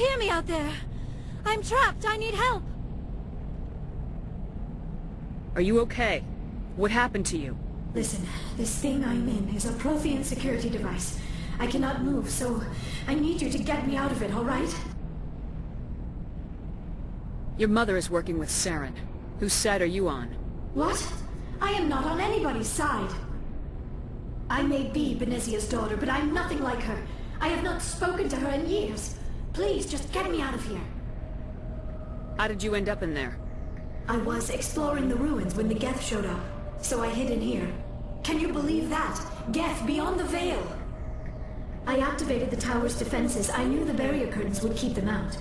hear me out there? I'm trapped. I need help. Are you okay? What happened to you? Listen, this thing I'm in is a Prothean security device. I cannot move, so I need you to get me out of it, all right? Your mother is working with Saren. Whose side are you on? What? I am not on anybody's side. I may be Benezia's daughter, but I'm nothing like her. I have not spoken to her in years. Please, just get me out of here. How did you end up in there? I was exploring the ruins when the Geth showed up, so I hid in here. Can you believe that? Geth beyond the veil! I activated the tower's defenses. I knew the barrier curtains would keep them out.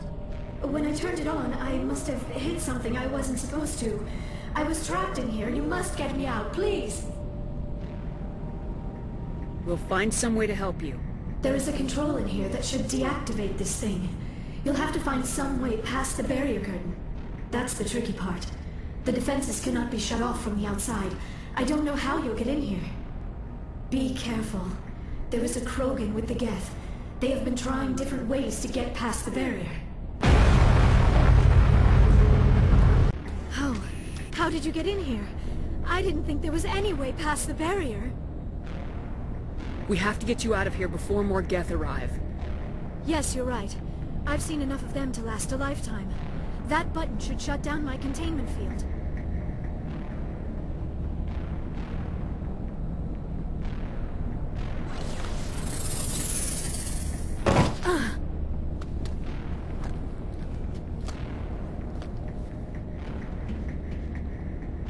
When I turned it on, I must have hit something I wasn't supposed to. I was trapped in here. You must get me out, please! We'll find some way to help you. There is a control in here that should deactivate this thing. You'll have to find some way past the barrier curtain. That's the tricky part. The defenses cannot be shut off from the outside. I don't know how you'll get in here. Be careful. There is a Krogan with the Geth. They have been trying different ways to get past the barrier. Oh, how did you get in here? I didn't think there was any way past the barrier. We have to get you out of here before more Geth arrive. Yes, you're right. I've seen enough of them to last a lifetime. That button should shut down my containment field.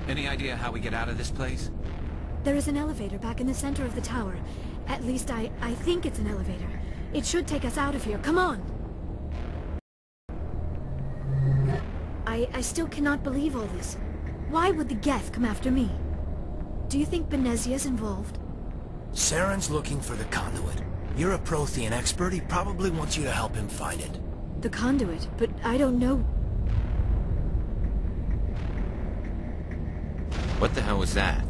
Any idea how we get out of this place? There is an elevator back in the center of the tower. At least I think it's an elevator. It should take us out of here. Come on! I still cannot believe all this. Why would the Geth come after me? Do you think Benezia's involved? Saren's looking for the conduit. You're a Prothean expert. He probably wants you to help him find it. The conduit? But I don't know... What the hell was that?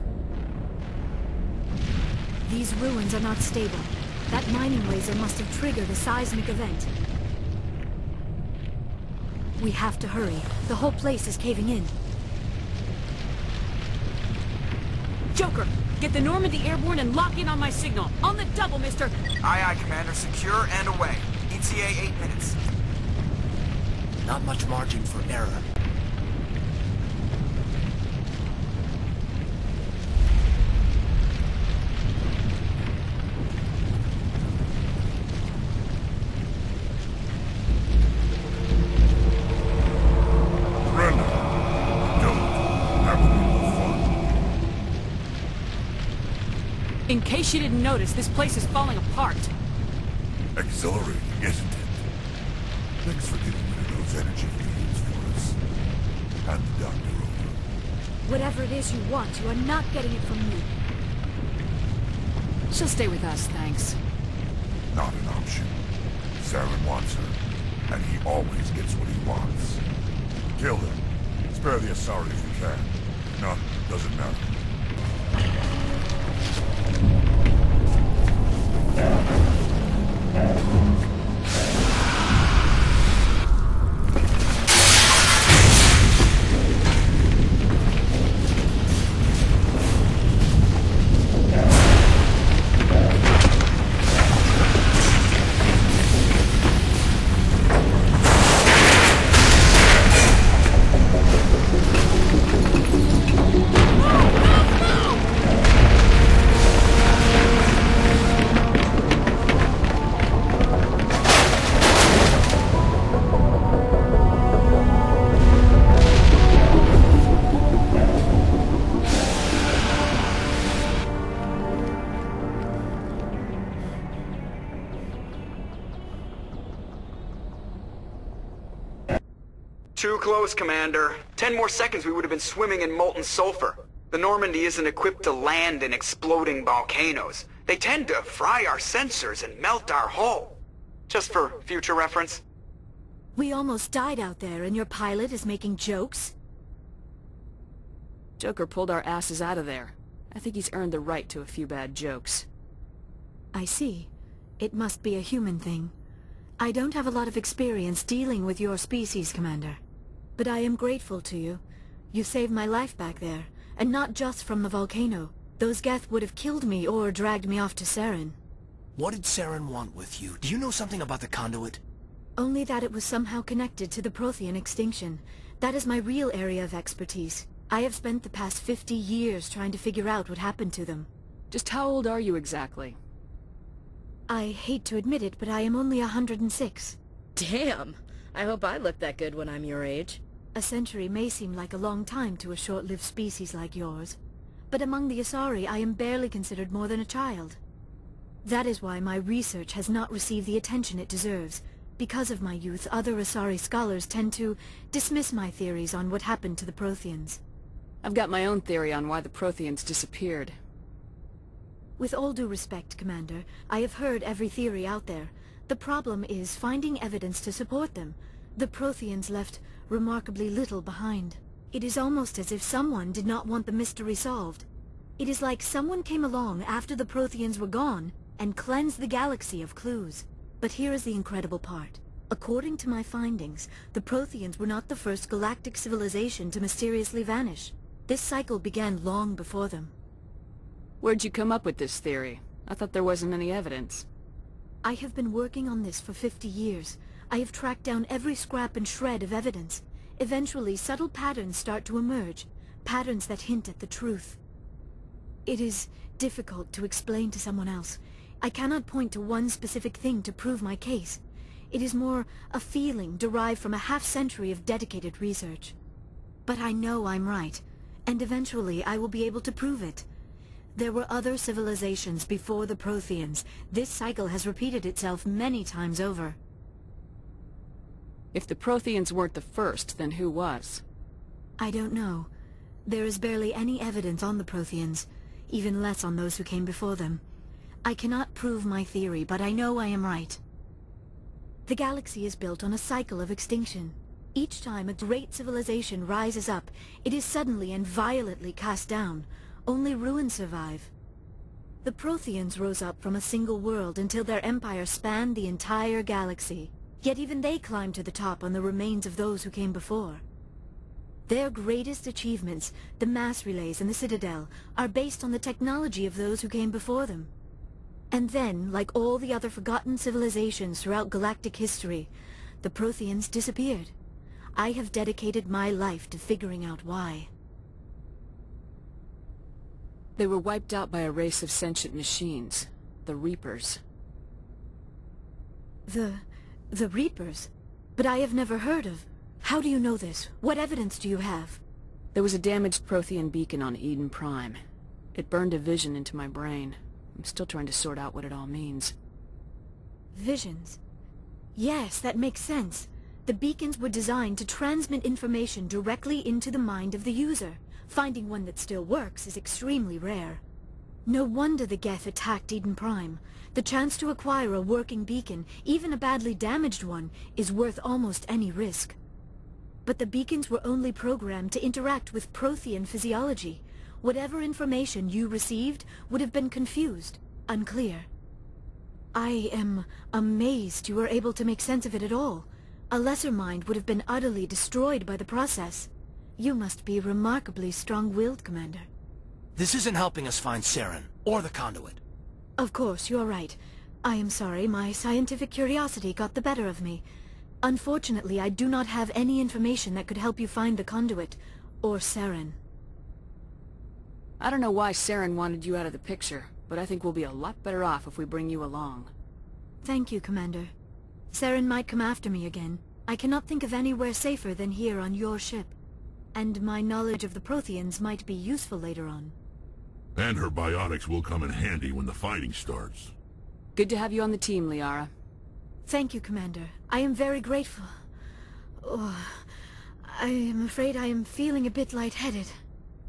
These ruins are not stable. That mining laser must have triggered a seismic event. We have to hurry. The whole place is caving in. Joker, get the Normandy airborne and lock in on my signal. On the double, mister! Aye, aye, Commander. Secure and away. ETA 8 minutes. Not much margin for error. In case you didn't notice, this place is falling apart. Exhilarating, isn't it? Thanks for getting rid of those energy fields for us. Hand the doctor over. Whatever it is you want, you are not getting it from me. She'll stay with us, thanks. Not an option. Saren wants her, and he always gets what he wants. Kill him. Spare the Asari if you can. No, doesn't matter. Too close, Commander. 10 more seconds we would have been swimming in molten sulfur. The Normandy isn't equipped to land in exploding volcanoes. They tend to fry our sensors and melt our hull. Just for future reference. We almost died out there, and your pilot is making jokes? Joker pulled our asses out of there. I think he's earned the right to a few bad jokes. I see. It must be a human thing. I don't have a lot of experience dealing with your species, Commander. But I am grateful to you. You saved my life back there, and not just from the volcano. Those Geth would have killed me or dragged me off to Saren. What did Saren want with you? Do you know something about the conduit? Only that it was somehow connected to the Prothean extinction. That is my real area of expertise. I have spent the past 50 years trying to figure out what happened to them. Just how old are you exactly? I hate to admit it, but I am only 106. Damn! I hope I look that good when I'm your age. A century may seem like a long time to a short-lived species like yours, but among the Asari I am barely considered more than a child. That is why my research has not received the attention it deserves. Because of my youth, other Asari scholars tend to dismiss my theories on what happened to the Protheans. I've got my own theory on why the Protheans disappeared. With all due respect, Commander, I have heard every theory out there. The problem is finding evidence to support them. The Protheans left remarkably little behind. It is almost as if someone did not want the mystery solved. It is like someone came along after the Protheans were gone and cleansed the galaxy of clues. But here is the incredible part. According to my findings, the Protheans were not the first galactic civilization to mysteriously vanish. This cycle began long before them. Where'd you come up with this theory? I thought there wasn't any evidence. I have been working on this for 50 years. I have tracked down every scrap and shred of evidence. Eventually, subtle patterns start to emerge, patterns that hint at the truth. It is difficult to explain to someone else. I cannot point to one specific thing to prove my case. It is more a feeling derived from a half-century of dedicated research. But I know I'm right, and eventually I will be able to prove it. There were other civilizations before the Protheans. This cycle has repeated itself many times over. If the Protheans weren't the first, then who was? I don't know. There is barely any evidence on the Protheans, even less on those who came before them. I cannot prove my theory, but I know I am right. The galaxy is built on a cycle of extinction. Each time a great civilization rises up, it is suddenly and violently cast down. Only ruins survive. The Protheans rose up from a single world until their empire spanned the entire galaxy. Yet even they climbed to the top on the remains of those who came before. Their greatest achievements, the mass relays and the Citadel, are based on the technology of those who came before them. And then, like all the other forgotten civilizations throughout galactic history, the Protheans disappeared. I have dedicated my life to figuring out why. They were wiped out by a race of sentient machines, the Reapers. The Reapers? But I have never heard of. How do you know this? What evidence do you have? There was a damaged Prothean beacon on Eden Prime. It burned a vision into my brain. I'm still trying to sort out what it all means. Visions? Yes, that makes sense. The beacons were designed to transmit information directly into the mind of the user. Finding one that still works is extremely rare. No wonder the Geth attacked Eden Prime. The chance to acquire a working beacon, even a badly damaged one, is worth almost any risk. But the beacons were only programmed to interact with Prothean physiology. Whatever information you received would have been confused, unclear. I am amazed you were able to make sense of it at all. A lesser mind would have been utterly destroyed by the process. You must be remarkably strong-willed, Commander. This isn't helping us find Saren, or the conduit. Of course, you're right. I am sorry, my scientific curiosity got the better of me. Unfortunately, I do not have any information that could help you find the conduit, or Saren. I don't know why Saren wanted you out of the picture, but I think we'll be a lot better off if we bring you along. Thank you, Commander. Saren might come after me again. I cannot think of anywhere safer than here on your ship. And my knowledge of the Protheans might be useful later on. And her biotics will come in handy when the fighting starts. Good to have you on the team, Liara. Thank you, Commander. I am very grateful. Oh, I am afraid I am feeling a bit lightheaded.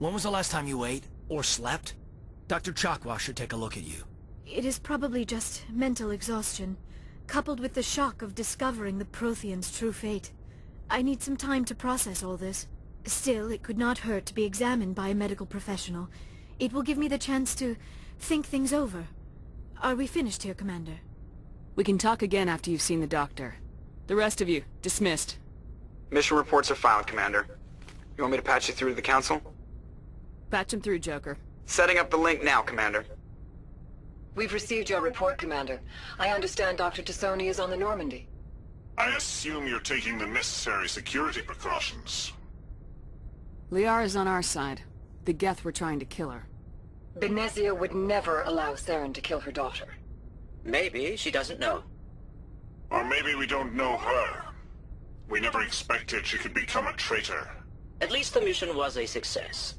When was the last time you ate, or slept? Dr. Chakwa should take a look at you. It is probably just mental exhaustion, coupled with the shock of discovering the Protheans' true fate. I need some time to process all this. Still, it could not hurt to be examined by a medical professional. It will give me the chance to think things over. Are we finished here, Commander? We can talk again after you've seen the doctor. The rest of you, dismissed. Mission reports are filed, Commander. You want me to patch you through to the Council? Patch him through, Joker. Setting up the link now, Commander. We've received your report, Commander. I understand Dr. Tassoni is on the Normandy. I assume you're taking the necessary security precautions. Liara's on our side. The Geth were trying to kill her. Benezia would never allow Saren to kill her daughter. Maybe she doesn't know. Or maybe we don't know her. We never expected she could become a traitor. At least the mission was a success.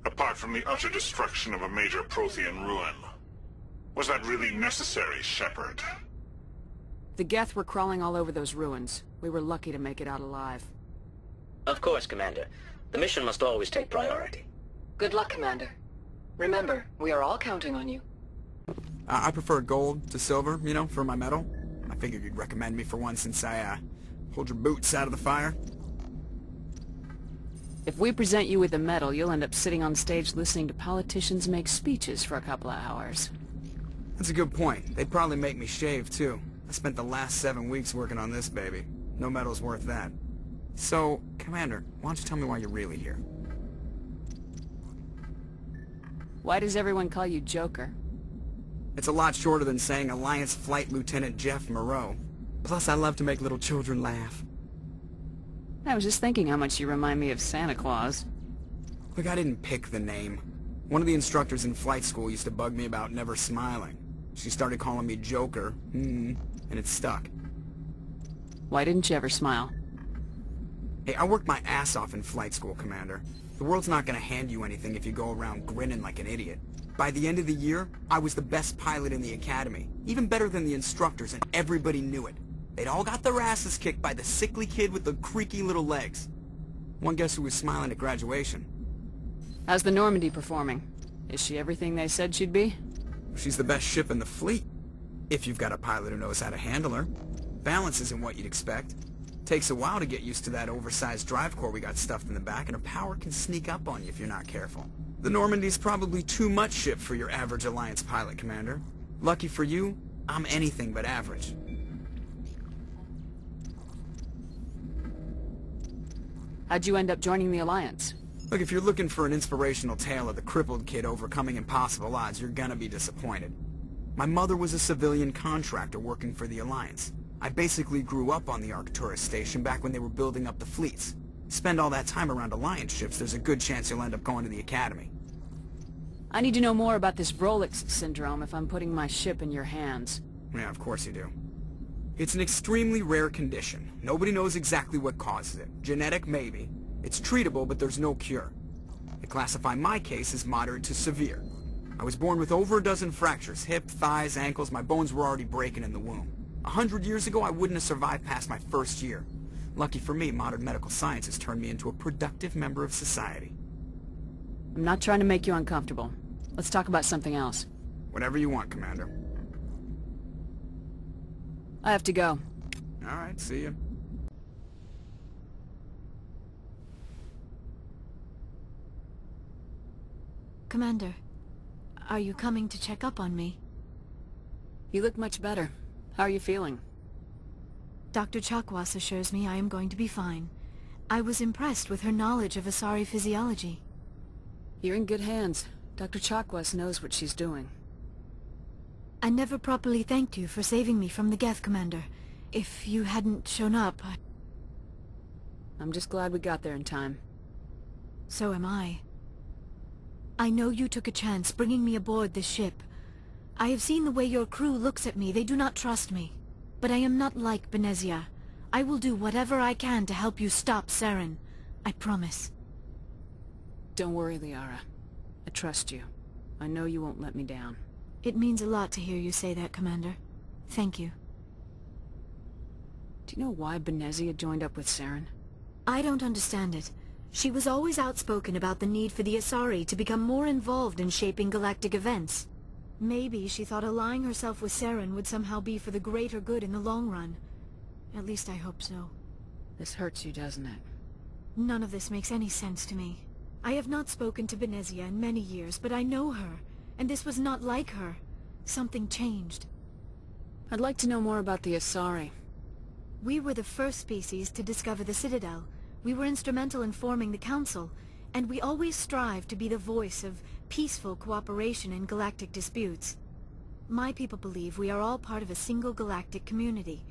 Apart from the utter destruction of a major Prothean ruin. Was that really necessary, Shepard? The Geth were crawling all over those ruins. We were lucky to make it out alive. Of course, Commander. The mission must always take priority. Good luck, Commander. Remember, we are all counting on you. I prefer gold to silver, you know, for my medal. I figured you'd recommend me for one since I, pulled your boots out of the fire. If we present you with a medal, you'll end up sitting on stage listening to politicians make speeches for a couple of hours. That's a good point. They'd probably make me shave, too. I spent the last 7 weeks working on this baby. No medal's worth that. So, Commander, why don't you tell me why you're really here? Why does everyone call you Joker? It's a lot shorter than saying Alliance Flight Lieutenant Jeff Moreau. Plus, I love to make little children laugh. I was just thinking how much you remind me of Santa Claus. Look, I didn't pick the name. One of the instructors in flight school used to bug me about never smiling. She started calling me Joker, and it stuck. Why didn't you ever smile? Hey, I worked my ass off in flight school, Commander. The world's not gonna hand you anything if you go around grinning like an idiot. By the end of the year, I was the best pilot in the academy. Even better than the instructors, and everybody knew it. They'd all got their asses kicked by the sickly kid with the creaky little legs. One guess who was smiling at graduation? How's the Normandy performing? Is she everything they said she'd be? She's the best ship in the fleet. If you've got a pilot who knows how to handle her. Balance isn't what you'd expect. Takes a while to get used to that oversized drive core we got stuffed in the back, and her power can sneak up on you if you're not careful. The Normandy's probably too much ship for your average Alliance pilot, Commander. Lucky for you, I'm anything but average. How'd you end up joining the Alliance? Look, if you're looking for an inspirational tale of the crippled kid overcoming impossible odds, you're gonna be disappointed. My mother was a civilian contractor working for the Alliance. I basically grew up on the Arcturus station back when they were building up the fleets. Spend all that time around Alliance ships, there's a good chance you'll end up going to the Academy. I need to know more about this Vrolix syndrome if I'm putting my ship in your hands. Yeah, of course you do. It's an extremely rare condition. Nobody knows exactly what causes it. Genetic, maybe. It's treatable, but there's no cure. They classify my case as moderate to severe. I was born with over a dozen fractures, hip, thighs, ankles. My bones were already breaking in the womb. 100 years ago, I wouldn't have survived past my first year. Lucky for me, modern medical science has turned me into a productive member of society. I'm not trying to make you uncomfortable. Let's talk about something else. Whatever you want, Commander. I have to go. All right, see ya. Commander, are you coming to check up on me? You look much better. How are you feeling? Dr. Chakwas assures me I am going to be fine. I was impressed with her knowledge of Asari physiology. You're in good hands. Dr. Chakwas knows what she's doing. I never properly thanked you for saving me from the Geth, Commander. If you hadn't shown up, I'm just glad we got there in time. So am I. I know you took a chance bringing me aboard this ship. I have seen the way your crew looks at me. They do not trust me. But I am not like Benezia. I will do whatever I can to help you stop Saren. I promise. Don't worry, Liara. I trust you. I know you won't let me down. It means a lot to hear you say that, Commander. Thank you. Do you know why Benezia joined up with Saren? I don't understand it. She was always outspoken about the need for the Asari to become more involved in shaping galactic events. Maybe she thought allying herself with Saren would somehow be for the greater good in the long run. At least I hope so. This hurts you, doesn't it? None of this makes any sense to me. I have not spoken to Benezia in many years, but I know her, and this was not like her. Something changed. I'd like to know more about the Asari. We were the first species to discover the Citadel. We were instrumental in forming the Council, and we always strive to be the voice of peaceful cooperation in galactic disputes. My people believe we are all part of a single galactic community.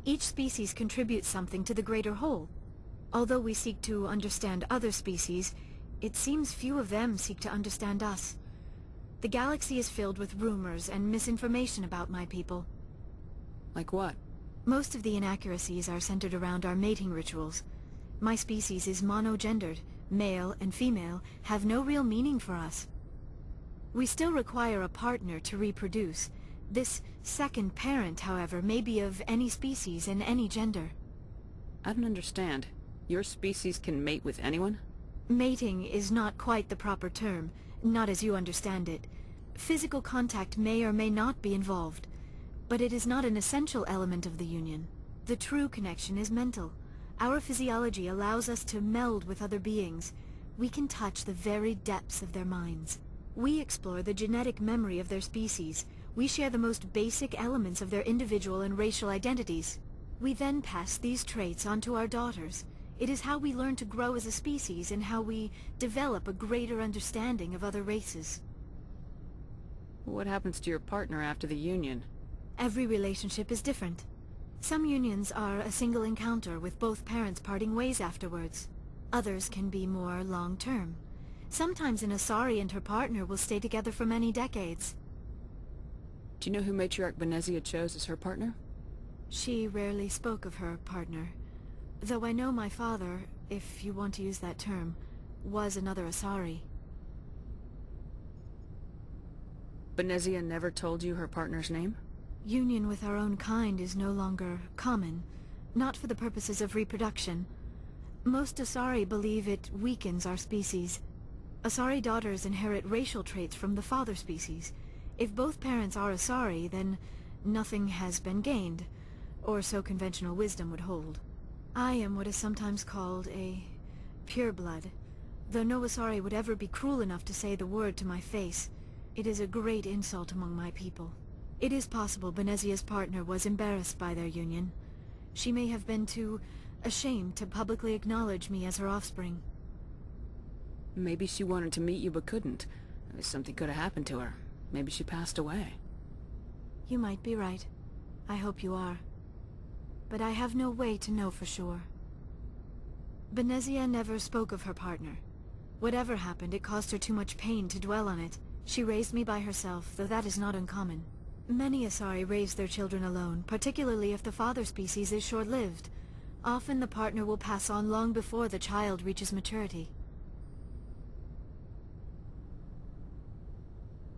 Each species contributes something to the greater whole. Although we seek to understand other species, it seems few of them seek to understand us. The galaxy is filled with rumors and misinformation about my people. Like what? Most of the inaccuracies are centered around our mating rituals. My species is monogendered. Male and female have no real meaning for us. We still require a partner to reproduce. This second parent, however, may be of any species and any gender. I don't understand. Your species can mate with anyone? Mating is not quite the proper term, not as you understand it. Physical contact may or may not be involved, but it is not an essential element of the union. The true connection is mental. Our physiology allows us to meld with other beings. We can touch the very depths of their minds. We explore the genetic memory of their species. We share the most basic elements of their individual and racial identities. We then pass these traits on to our daughters. It is how we learn to grow as a species and how we develop a greater understanding of other races. What happens to your partner after the union? Every relationship is different. Some unions are a single encounter with both parents parting ways afterwards. Others can be more long-term. Sometimes an Asari and her partner will stay together for many decades. Do you know who Matriarch Benezia chose as her partner? She rarely spoke of her partner. Though I know my father, if you want to use that term, was another Asari. Benezia never told you her partner's name? Union with our own kind is no longer common, not for the purposes of reproduction. Most Asari believe it weakens our species. Asari daughters inherit racial traits from the father species. If both parents are Asari, then nothing has been gained, or so conventional wisdom would hold. I am what is sometimes called a pureblood, though no Asari would ever be cruel enough to say the word to my face. It is a great insult among my people. It is possible Benezia's partner was embarrassed by their union. She may have been too ashamed to publicly acknowledge me as her offspring. Maybe she wanted to meet you but couldn't. Something could have happened to her. Maybe she passed away. You might be right. I hope you are. But I have no way to know for sure. Benezia never spoke of her partner. Whatever happened, it caused her too much pain to dwell on it. She raised me by herself, though that is not uncommon. Many Asari raise their children alone, particularly if the father species is short-lived. Often the partner will pass on long before the child reaches maturity.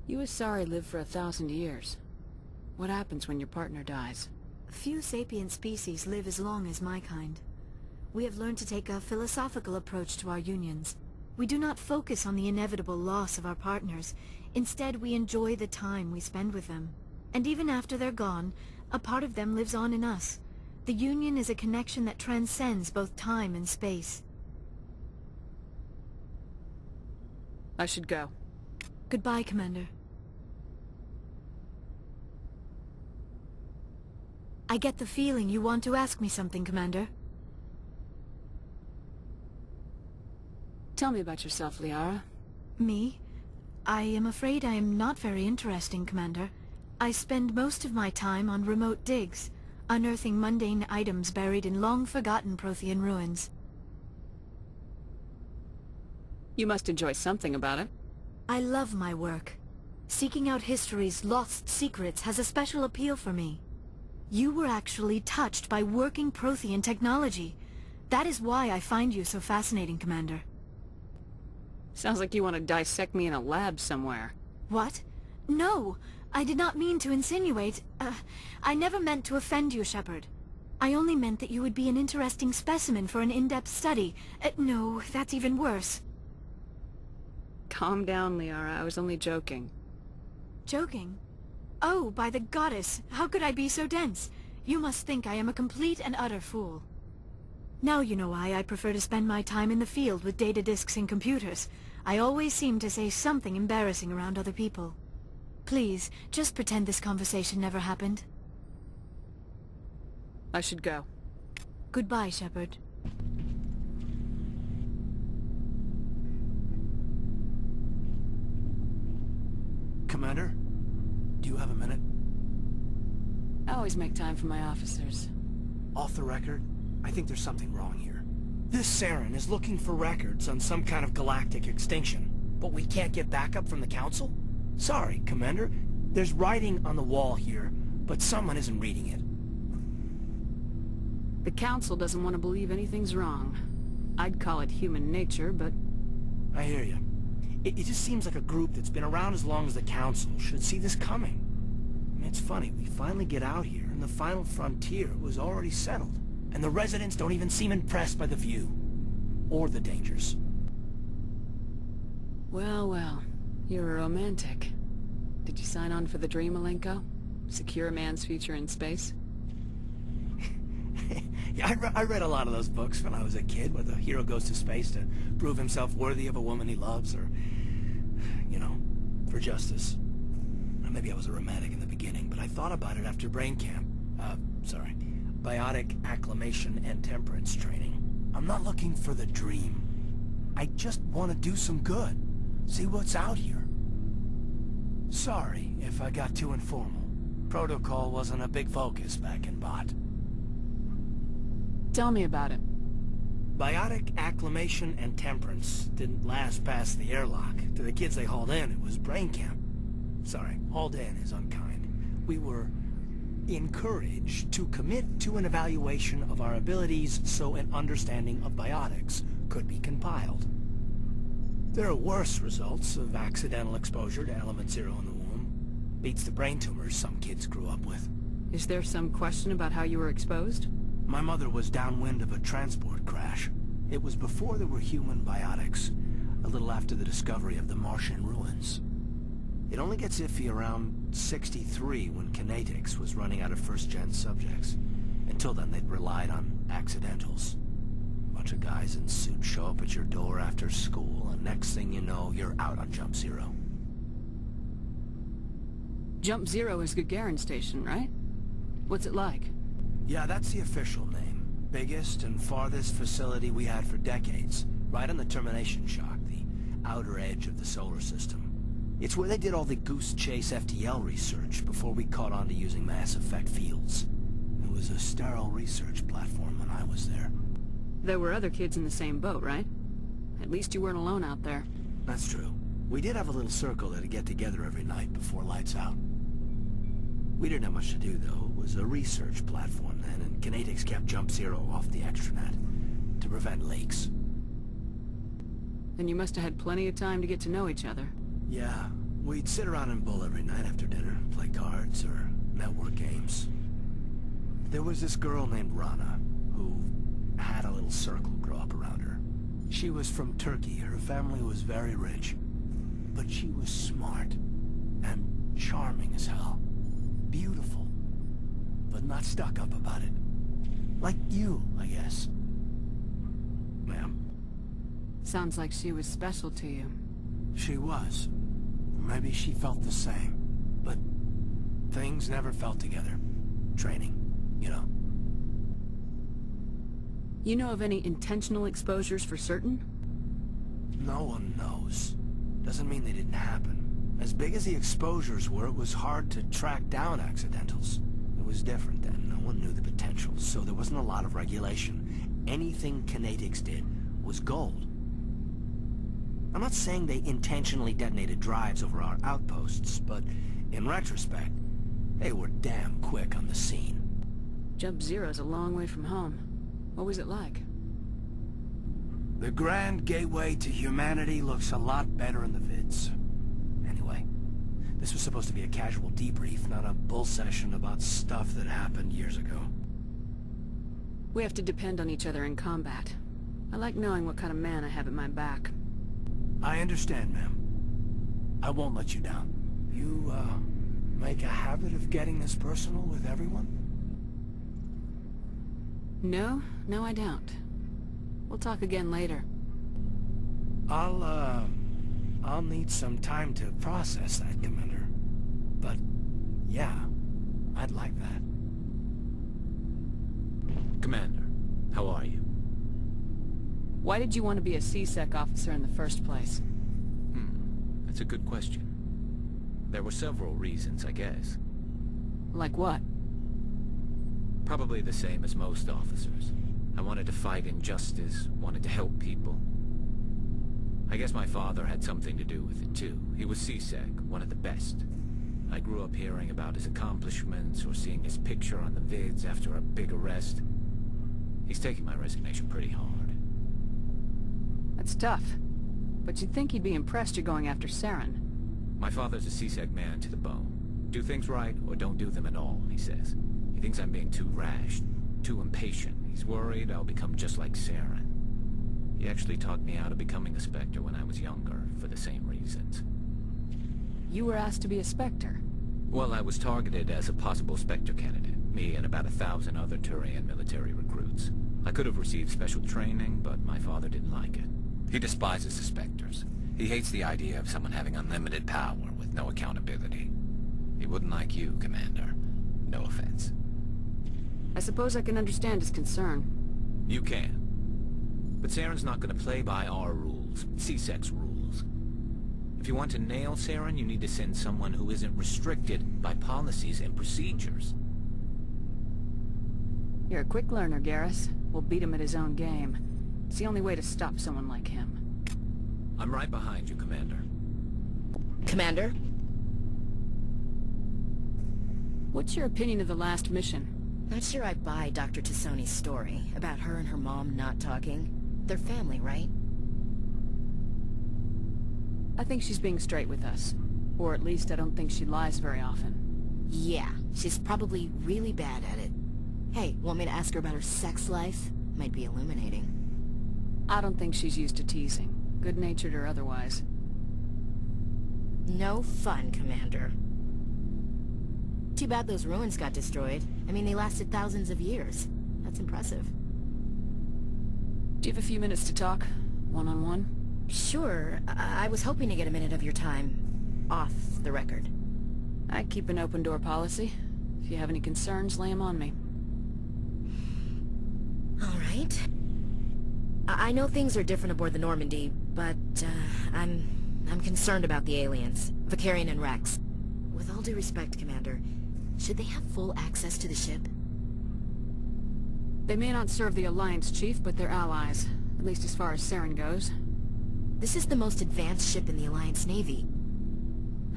You Asari live for 1,000 years. What happens when your partner dies? Few sapient species live as long as my kind. We have learned to take a philosophical approach to our unions. We do not focus on the inevitable loss of our partners. Instead, we enjoy the time we spend with them. And even after they're gone, a part of them lives on in us. The union is a connection that transcends both time and space. I should go. Goodbye, Commander. I get the feeling you want to ask me something, Commander. Tell me about yourself, Liara. Me? I am afraid I am not very interesting, Commander. I spend most of my time on remote digs, unearthing mundane items buried in long-forgotten Prothean ruins. You must enjoy something about it. I love my work. Seeking out history's lost secrets has a special appeal for me. You were actually touched by working Prothean technology. That is why I find you so fascinating, Commander. Sounds like you want to dissect me in a lab somewhere. What? No! I did not mean to insinuate. I never meant to offend you, Shepard. I only meant that you would be an interesting specimen for an in-depth study. No, that's even worse. Calm down, Liara. I was only joking. Joking? Oh, by the goddess, how could I be so dense? You must think I am a complete and utter fool. Now you know why I prefer to spend my time in the field with data disks and computers. I always seem to say something embarrassing around other people. Please, just pretend this conversation never happened. I should go. Goodbye, Shepard. Commander, do you have a minute? I always make time for my officers. Off the record, I think there's something wrong here. This Saren is looking for records on some kind of galactic extinction, but we can't get backup from the Council? Sorry, Commander. There's writing on the wall here, but someone isn't reading it. The Council doesn't want to believe anything's wrong. I'd call it human nature, but... I hear you. It just seems like a group that's been around as long as the Council should see this coming. I mean, it's funny, we finally get out here, and the final frontier was already settled. And the residents don't even seem impressed by the view. Or the dangers. Well, well. You're a romantic. Did you sign on for the dream, Malenko? Secure a man's future in space? Yeah, I read a lot of those books when I was a kid, where the hero goes to space to prove himself worthy of a woman he loves, or, you know, for justice. Maybe I was a romantic in the beginning, but I thought about it after brain camp. Biotic acclimation and temperance training. I'm not looking for the dream. I just want to do some good. See what's out here. Sorry if I got too informal. Protocol wasn't a big focus back in Bot. Tell me about it. Biotic acclimation and temperance didn't last past the airlock. To the kids they hauled in, it was brain camp. Sorry, hauled in is unkind. We were encouraged to commit to an evaluation of our abilities so an understanding of biotics could be compiled. There are worse results of accidental exposure to Element Zero in the womb. Beats the brain tumors some kids grew up with. Is there some question about how you were exposed? My mother was downwind of a transport crash. It was before there were human biotics, a little after the discovery of the Martian ruins. It only gets iffy around 63 when Kinetics was running out of first-gen subjects. Until then, they'd relied on accidentals. Bunch of guys in suits show up at your door after school, and next thing you know, you're out on Jump Zero. Jump Zero is Gagarin Station, right? What's it like? Yeah, that's the official name. Biggest and farthest facility we had for decades. Right on the termination shock, the outer edge of the solar system. It's where they did all the Goose Chase FTL research before we caught on to using mass effect fields. It was a sterile research platform when I was there. There were other kids in the same boat, right? At least you weren't alone out there. That's true. We did have a little circle that'd get together every night before lights out. We didn't have much to do, though. It was a research platform then, and Kinetics kept Jump Zero off the extranet to prevent leaks. Then you must have had plenty of time to get to know each other. Yeah, we'd sit around and bull every night after dinner, play cards or network games. There was this girl named Rana, who had a little circle grow up around her. She was from Turkey. Her family was very rich. But she was smart and charming as hell. Beautiful, but not stuck up about it. Like you, I guess. Ma'am. Sounds like she was special to you. She was. Maybe she felt the same. But things never felt together. Training, you know. You know of any intentional exposures for certain? No one knows. Doesn't mean they didn't happen. As big as the exposures were, it was hard to track down accidentals. It was different then. No one knew the potential, so there wasn't a lot of regulation. Anything Kinetics did was gold. I'm not saying they intentionally detonated drives over our outposts, but in retrospect, they were damn quick on the scene. Jump Zero's a long way from home. What was it like? The grand gateway to humanity looks a lot better in the vids. Anyway, this was supposed to be a casual debrief, not a bull session about stuff that happened years ago. We have to depend on each other in combat. I like knowing what kind of man I have at my back. I understand, ma'am. I won't let you down. You, make a habit of getting this personal with everyone? No, I don't. We'll talk again later. I'll need some time to process that, Commander. But, yeah, I'd like that. Commander, how are you? Why did you want to be a C-Sec officer in the first place? That's a good question. There were several reasons, I guess. Like what? Probably the same as most officers. I wanted to fight injustice, wanted to help people. I guess my father had something to do with it too. He was C-Sec, one of the best. I grew up hearing about his accomplishments or seeing his picture on the vids after a big arrest. He's taking my resignation pretty hard. That's tough. But you'd think he'd be impressed you're going after Saren. My father's a C-Sec man to the bone. Do things right or don't do them at all, he says. He thinks I'm being too rash, too impatient. He's worried I'll become just like Saren. He actually talked me out of becoming a Spectre when I was younger, for the same reasons. You were asked to be a Spectre? Well, I was targeted as a possible Spectre candidate. Me and about 1,000 other Turian military recruits. I could have received special training, but my father didn't like it. He despises the Spectres. He hates the idea of someone having unlimited power with no accountability. He wouldn't like you, Commander. No offense. I suppose I can understand his concern. You can. But Saren's not going to play by our rules, C-Sec's rules. If you want to nail Saren, you need to send someone who isn't restricted by policies and procedures. You're a quick learner, Garrus. We'll beat him at his own game. It's the only way to stop someone like him. I'm right behind you, Commander. Commander? What's your opinion of the last mission? Not sure I buy Dr. T'Soni's story about her and her mom not talking. They're family, right? I think she's being straight with us. Or at least I don't think she lies very often. Yeah, she's probably really bad at it. Hey, want me to ask her about her sex life? Might be illuminating. I don't think she's used to teasing, good-natured or otherwise. No fun, Commander. Too bad those ruins got destroyed. I mean, they lasted thousands of years. That's impressive. Do you have a few minutes to talk? One-on-one? Sure. I was hoping to get a minute of your time. Off the record. I keep an open-door policy. If you have any concerns, lay them on me. All right. I know things are different aboard the Normandy, but, I'm concerned about the aliens. Vicarian and Rex. With all due respect, Commander, should they have full access to the ship? They may not serve the Alliance, Chief, but they're allies. At least as far as Saren goes. This is the most advanced ship in the Alliance Navy.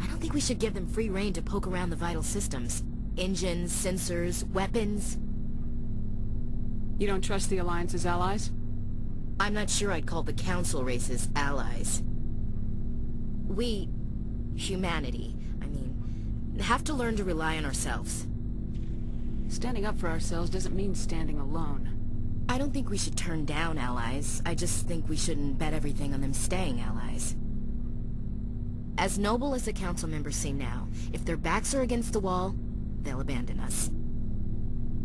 I don't think we should give them free rein to poke around the vital systems. Engines, sensors, weapons. You don't trust the Alliance's allies? I'm not sure I'd call the Council races allies. We, humanity, have to learn to rely on ourselves. Standing up for ourselves doesn't mean standing alone. I don't think we should turn down allies. I just think we shouldn't bet everything on them staying allies. As noble as the Council members seem now, if their backs are against the wall, they'll abandon us.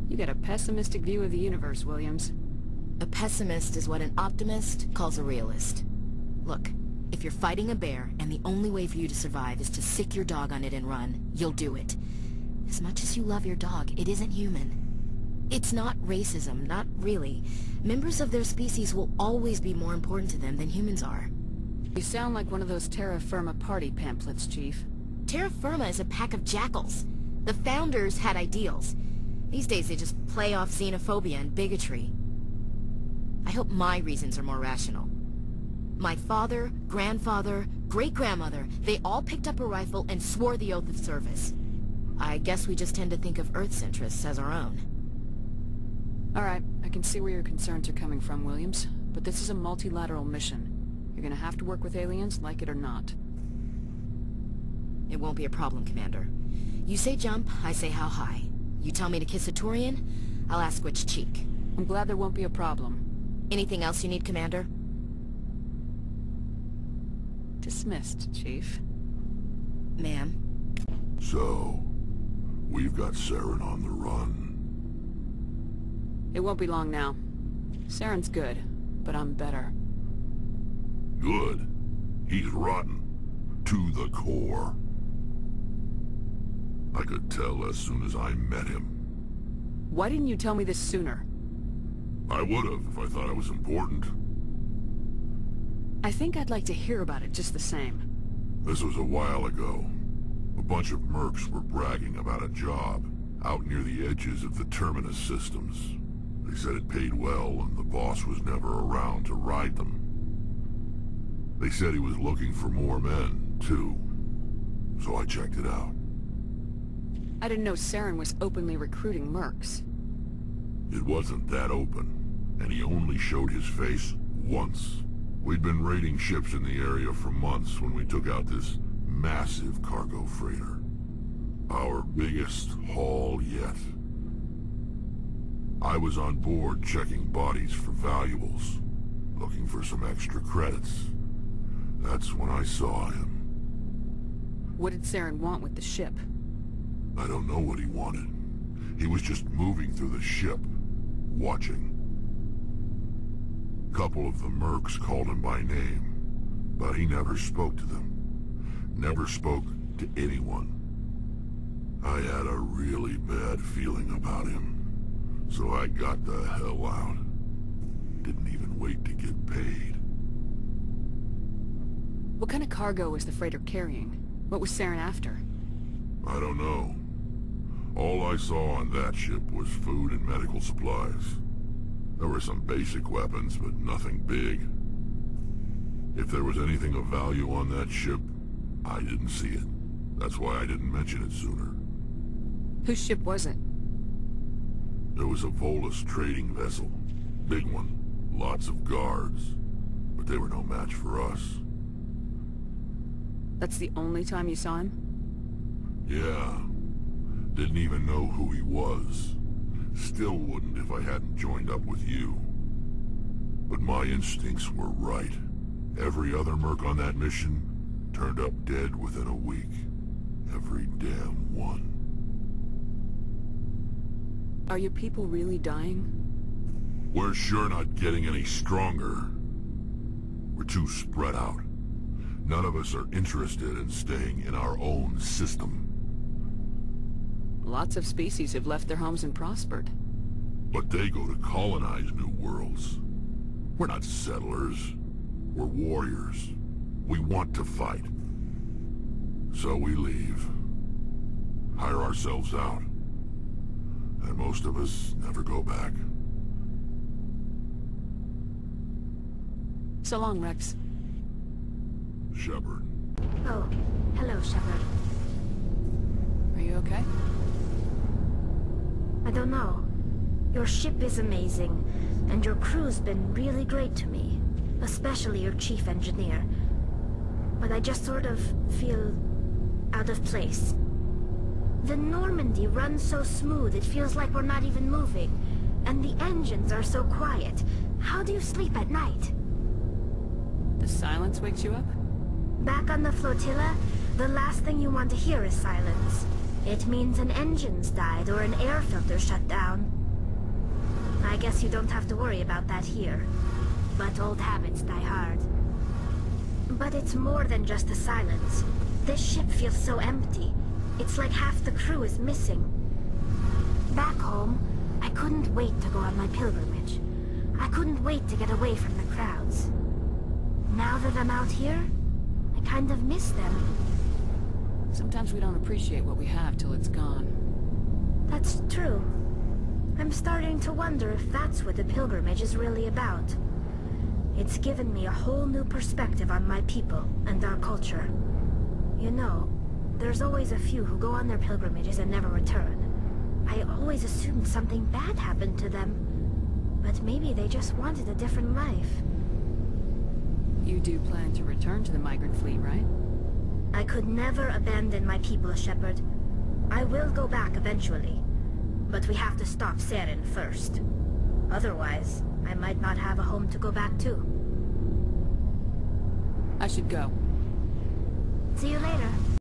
You got a pessimistic view of the universe, Williams. A pessimist is what an optimist calls a realist. Look, if you're fighting a bear and the only way for you to survive is to sick your dog on it and run, you'll do it. As much as you love your dog, it isn't human. It's not racism, not really. Members of their species will always be more important to them than humans are. You sound like one of those Terra Firma party pamphlets, Chief. Terra Firma is a pack of jackals. The founders had ideals. These days they just play off xenophobia and bigotry. I hope my reasons are more rational. My father, grandfather, great-grandmother, they all picked up a rifle and swore the oath of service. I guess we just tend to think of Earth's interests as our own. Alright, I can see where your concerns are coming from, Williams. But this is a multilateral mission. You're gonna have to work with aliens, like it or not. It won't be a problem, Commander. You say jump, I say how high. You tell me to kiss a Turian, I'll ask which cheek. I'm glad there won't be a problem. Anything else you need, Commander? Dismissed, Chief. Ma'am. So, we've got Saren on the run. It won't be long now. Saren's good, but I'm better. Good. He's rotten. To the core. I could tell as soon as I met him. Why didn't you tell me this sooner? I would've if I thought I was important. I think I'd like to hear about it just the same. This was a while ago. A bunch of mercs were bragging about a job out near the edges of the Terminus systems. They said it paid well and the boss was never around to ride them. They said he was looking for more men, too. So I checked it out. I didn't know Saren was openly recruiting mercs. It wasn't that open, and he only showed his face once. We'd been raiding ships in the area for months when we took out this massive cargo freighter. Our biggest haul yet. I was on board checking bodies for valuables, looking for some extra credits. That's when I saw him. What did Saren want with the ship? I don't know what he wanted. He was just moving through the ship, watching. A couple of the mercs called him by name, but he never spoke to them. Never spoke to anyone. I had a really bad feeling about him, so I got the hell out. Didn't even wait to get paid. What kind of cargo was the freighter carrying? What was Saren after? I don't know. All I saw on that ship was food and medical supplies. There were some basic weapons, but nothing big. If there was anything of value on that ship, I didn't see it. That's why I didn't mention it sooner. Whose ship was it? There was a Volus trading vessel. Big one. Lots of guards. But they were no match for us. That's the only time you saw him? Yeah. Didn't even know who he was. Still wouldn't if I hadn't joined up with you. But my instincts were right. Every other merc on that mission turned up dead within a week. Every damn one. Are your people really dying? We're sure not getting any stronger. We're too spread out. None of us are interested in staying in our own system. Lots of species have left their homes and prospered. But they go to colonize new worlds. We're not settlers. We're warriors. We want to fight. So we leave. Hire ourselves out. And most of us never go back. So long, Rex. Shepard. Oh, hello, Shepard. Are you okay? I don't know. Your ship is amazing, and your crew's been really great to me. Especially your chief engineer. But I just sort of feel out of place. The Normandy runs so smooth it feels like we're not even moving. And the engines are so quiet. How do you sleep at night? The silence wakes you up? Back on the flotilla, the last thing you want to hear is silence. It means an engine's died or an air filter shut down. I guess you don't have to worry about that here. But old habits die hard. But it's more than just the silence. This ship feels so empty. It's like half the crew is missing. Back home, I couldn't wait to go on my pilgrimage. I couldn't wait to get away from the crowds. Now that I'm out here, I kind of miss them. Sometimes we don't appreciate what we have till it's gone. That's true. I'm starting to wonder if that's what the pilgrimage is really about. It's given me a whole new perspective on my people and our culture. You know, there's always a few who go on their pilgrimages and never return. I always assumed something bad happened to them. But maybe they just wanted a different life. You do plan to return to the migrant fleet, right? I could never abandon my people, Shepard. I will go back eventually. But we have to stop Saren first. Otherwise, I might not have a home to go back to. I should go. See you later.